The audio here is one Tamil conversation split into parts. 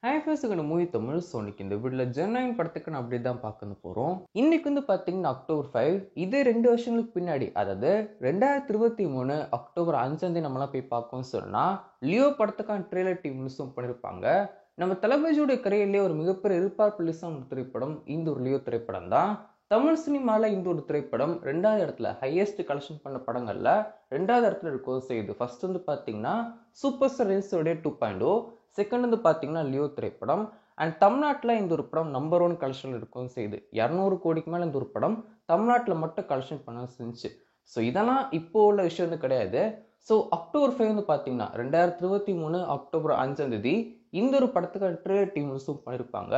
Hi first movie Tamil. So இன்னைக்கு இந்த வீடியோவில் ஜெர்னாயின் படத்துக்கு நான் அப்படி தான் பார்க்க போகிறோம். இன்னைக்கு வந்து பார்த்தீங்கன்னா அக்டோபர் 5 இதே 2 வருஷங்களுக்கு பின்னாடி, அதாவது 2023 அக்டோபர் 5 நம்மளாம் போய் பார்க்கணும்னு சொன்னால் லியோ படத்துக்கான ட்ரெய்லர் டீம் ரிலீஸும் பண்ணியிருப்பாங்க. நம்ம தளபதியோட கரையிலே ஒரு மிகப்பெரிய எதிர்பார்ப்பு ரிலீஸான ஒரு திரைப்படம் இந்த ஒரு லியோ திரைப்படம் தான். தமிழ் சினிமாவில் இந்த ஒரு திரைப்படம் 2வது இடத்துல ஹையஸ்ட் கலெக்ஷன் பண்ண படங்கள்ல 2வது இடத்துல இருக்கவும் செய்யுது. ஃபர்ஸ்ட் வந்து பார்த்தீங்கன்னா சூப்பர் ஸ்டார் ரேஸோடைய 2.0, செகண்ட் வந்து பார்த்தீங்கன்னா லியோ திரைப்படம். அண்ட் தமிழ்நாட்டில் இந்த ஒரு படம் நம்பர் 1 கலெக்ஷன் இருக்கவும் செய்யுது. 200 கோடிக்கு மேலே இந்த ஒரு படம் தமிழ்நாட்டில் மட்டும் கலெக்ஷன் பண்ண செஞ்சு. ஸோ இதெல்லாம் இப்போ உள்ள விஷயம் வந்து கிடையாது. ஸோ அக்டோபர் 5 வந்து பார்த்தீங்கன்னா 2023 அக்டோபர் 5 இந்த ஒரு படத்துக்கு ட்ரெய்லர் டீம் ரிலீஸும் பண்ணியிருப்பாங்க.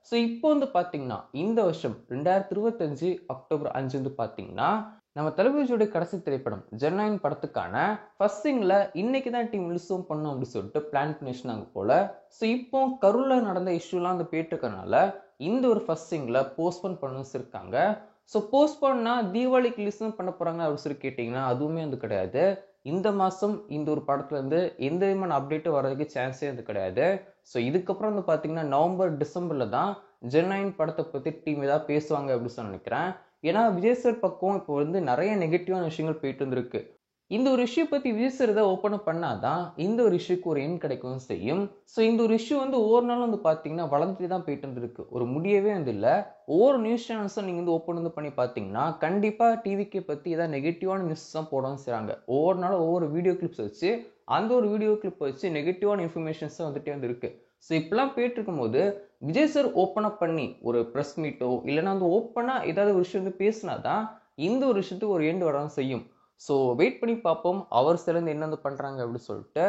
ஸோ இப்போ வந்து பார்த்தீங்கன்னா இந்த வருஷம் 2025 அக்டோபர் 5 வந்து பார்த்தீங்கன்னா நம்ம தளபதியோட கடைசி திரைப்படம் ஜெர்னாயின் படத்துக்கான ஃபர்ஸ்ட் சிங்கில் இன்னைக்கு தான் டீம் ரிலீஸும் பண்ணோம் அப்படின்னு சொல்லிட்டு பிளான் பண்ணி வச்சுனாங்க போல. ஸோ இப்போ கரூரில் நடந்த இஷ்யூலாம் வந்து போயிட்டு இருக்கறனால இந்த ஒரு ஃபர்ஸ்ட் சிங்கில் போஸ்ட்போன் பண்ண வச்சிருக்காங்க. ஸோ போஸ்ட்போன்னா தீபாவளிக்கு ரிலீஸும் பண்ண போகிறாங்க அப்படின்னு சொல்லி கேட்டிங்கன்னா அதுவுமே வந்து கிடையாது. இந்த மாதம் இந்த ஒரு படத்துலேருந்து எந்த விதமான அப்டேட்டும் வர்றதுக்கு சான்ஸே வந்து கிடையாது. ஸோ இதுக்கப்புறம் வந்து பார்த்தீங்கன்னா நவம்பர் டிசம்பரில் தான் ஜெர்னாயின் படத்தை பற்றி டீம் ஏதாவது பேசுவாங்க அப்படின்னு சொல்லி நினைக்கிறேன். ஏன்னா விஜய் சார் பக்கம் இப்போ வந்து நிறைய நெகட்டிவான விஷயங்கள் போயிட்டு இருந்திருக்கு. இந்த ஒரு இஷ்யூ பற்றி விஜய் சார் ஏதாவது ஓப்பன் அப் பண்ணாதான் இந்த ஒரு இஷ்யூக்கு ஒரு எண் கிடைக்கவும் செய்யும். ஸோ இந்த ஒரு இஷ்யூ வந்து ஒவ்வொரு நாளும் வந்து பார்த்தீங்கன்னா வளர்ந்துட்டு தான் போயிட்டு இருந்திருக்கு. ஒரு முடியவே வந்து இல்லை. ஒவ்வொரு நியூஸ் சேனல்ஸும் நீங்கள் வந்து ஓப்பன் வந்து பண்ணி பார்த்தீங்கன்னா கண்டிப்பாக டிவிக்கே பற்றி ஏதாவது நெகட்டிவான நியூஸ் தான் போடவும் செய்கிறாங்க. ஒவ்வொரு நாளும் ஒவ்வொரு வீடியோ கிளிப்ஸ் வச்சு அந்த ஒரு வீடியோ கிளிப் வச்சு நெகட்டிவான இன்ஃபர்மேஷன்ஸ் தான் வந்துட்டே வந்து இருக்கு. ஸோ இப்பெல்லாம் போயிட்டு இருக்கும்போது விஜய் சார் ஓப்பன் அப் பண்ணி ஒரு ப்ரெஸ் மீட்டோ இல்லைன்னா வந்து ஓப்பனாக ஏதாவது ஒரு விஷயம் வந்து பேசினா தான் இந்த ஒரு விஷயத்துக்கு ஒரு எண்டு வரதான் செய்யும். ஸோ வெயிட் பண்ணி பார்ப்போம் அவர் சிலந்து என்ன வந்து பண்ணுறாங்க அப்படின்னு சொல்லிட்டு.